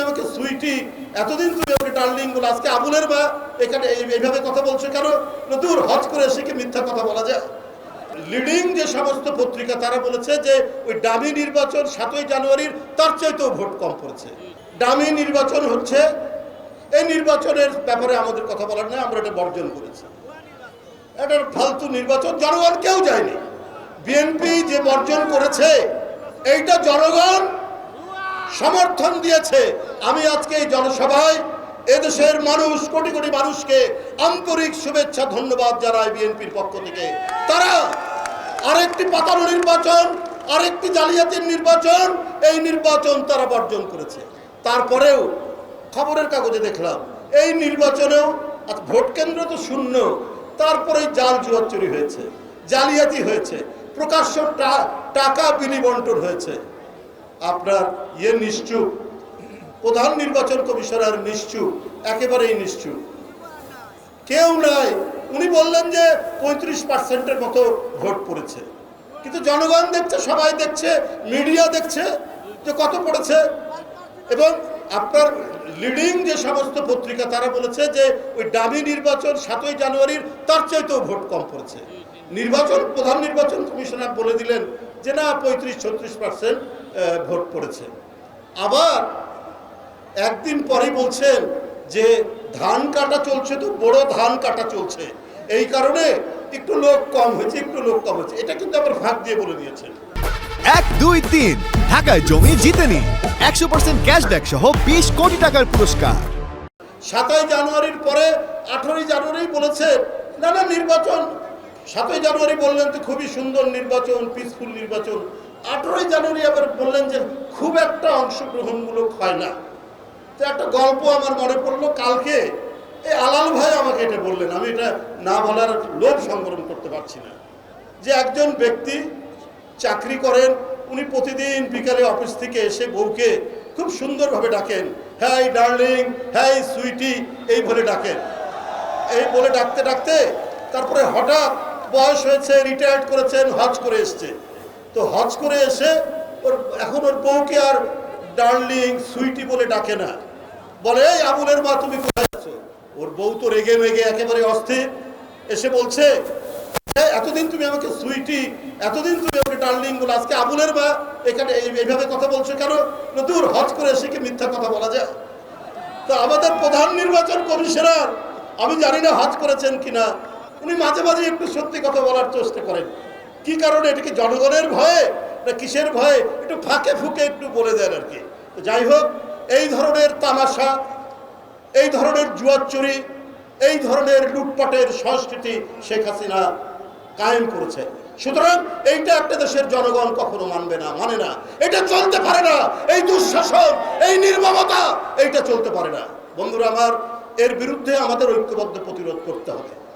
আমাকে সুইটি, এতদিন তুমি আমাকে ডার্লিং বলে, আজকে আবুলের মা এখানে এইভাবে কথা বলছো কেন? দূর, হজ করে এসে কি মিথ্যা কথা বলা যায়? লিডিং যে সমস্ত পত্রিকা তারা বলেছে যে ওই ডামি নির্বাচন 7ই জানুয়ারির তার চাইতেও ভোট কম পড়েছে। ডামি নির্বাচন হচ্ছে, এই নির্বাচনের ব্যাপারে আমাদের কথা বলার নয়, আমরা এটা বর্জন করেছি। এটা ফালতু নির্বাচন, জনগণ কেউ যায়নি। বিএনপি যে বর্জন করেছে এইটা জনগণ সমর্থন দিয়েছে। আমি আজকে এই জনসভায় এদেশের মানুষ, কোটি কোটি মানুষকে আন্তরিক শুভেচ্ছা ধন্যবাদ জানাই বিএনপির পক্ষ থেকে। তারা আরেকটি পাতানো নির্বাচন, আরেকটি জালিয়াতির নির্বাচন, এই নির্বাচন তারা বর্জন করেছে। তারপরেও খবরের কাগজে দেখলাম এই নির্বাচনেও ভোট কেন্দ্র তো শূন্য, তারপরে জাল জুয়া চুরি হয়েছে, জালিয়াতি হয়েছে, প্রকাশ্য টাকা বিলি বন্টন হয়েছে। আপনার নিশ্চুপ, প্রধান নির্বাচন কমিশনার নিশ্চুপ, একেবারেই নিশ্চুপ, কেউ নাই। উনি বললেন যে 35%-এর মতো ভোট পড়েছে, কিন্তু জনগণ দেখছে, সবাই দেখছে, মিডিয়া দেখছে যে কত পড়েছে। এবং আপনার লিডিং যে সমস্ত পত্রিকা তারা বলেছে যে ওই ডামি নির্বাচন 7ই জানুয়ারির তার চাইতেও ভোট কম পড়েছে। প্রধান নির্বাচন কমিশনার বলে দিলেন যে না, 35-36% ভোট পড়েছে। আবার একদিন পরেই বলছেন যে ধান কাটা চলছে, তো বড় ধান কাটা চলছে, এই কারণে একটু লোক কম হয়েছে, একটু লোক কম হয়েছে। এটা কিন্তু আবার ভাগ দিয়ে বলে দিয়েছেন। 1, 2, 3 ঢাকায় জমি জিতে নিন 100% ক্যাশব্যাক সহ 20 কোটি টাকার পুরস্কার। 7ই জানুয়ারির পরে 18ই জানুয়ারি বলেছে না না নির্বাচন, 7ই জানুয়ারি বললেন তো খুবই সুন্দর নির্বাচন, পিসফুল নির্বাচন। 18ই জানুয়ারি আবার বললেন যে খুব একটা অংশগ্রহণমূলক হয় না। তো একটা গল্প আমার মনে পড়লো, কালকে এই আলাল ভাই আমাকে এটা বললেন, আমি এটা না বলার লোভ সংবরণ করতে পারছি না। যে একজন ব্যক্তি চাকরি করেন, উনি প্রতিদিন বিকালে অফিস থেকে এসে বউকে খুব সুন্দরভাবে ডাকেন, হ্যাঁ ডার্লিং, হ্যাঁ সুইটি, এই বলে ডাকেন। এই বলে ডাকতে ডাকতে তারপরে হঠাৎ বয়স হয়েছে, রিটায়ার্ড করেছেন, হজ করে এসছে। তো হজ করে এসে এখন ওর বউকে আর ডার্লিং সুইটি বলে ডাকে না, বলে এই আবুলের মা তুমি কোথায় আছো? ওর বউ তো রেগে মেগে একেবারে অস্থির, এসে বলছে এতদিন তুমি আমাকে সুইটি, এতদিন তুমি আমাকে ডার্লিং বলে, আজকে আবুলের মা এখানে এইভাবে কথা বলছো কেন? দূর, হজ করে এসে কি মিথ্যা কথা বলা যায়? তো আমাদের প্রধান নির্বাচন কমিশনার, আমি জানি না হজ করেছেন কিনা, উনি মাঝে মাঝে একটু সত্যি কথা বলার চেষ্টা করেন। কি কারণে? এটা কি জনগণের ভয়ে না কিসের ভয়ে? একটু ফাঁকে ফুঁকে একটু বলে দেন আর কি। তো যাই হোক, এই ধরনের তামাশা, এই ধরনের জুয়া চুরি, এই ধরনের লুটপাটের সংস্কৃতি শেখ হাসিনা কায়েম করেছে। সুতরাং এইটা একটা দেশের জনগণ কখনো মানবে না, মানে না, এটা চলতে পারে না। এই দুঃশাসন, এই নির্মমতা, এইটা চলতে পারে না। বন্ধুরা আমার, এর বিরুদ্ধে আমাদের ঐক্যবদ্ধ প্রতিরোধ করতে হবে।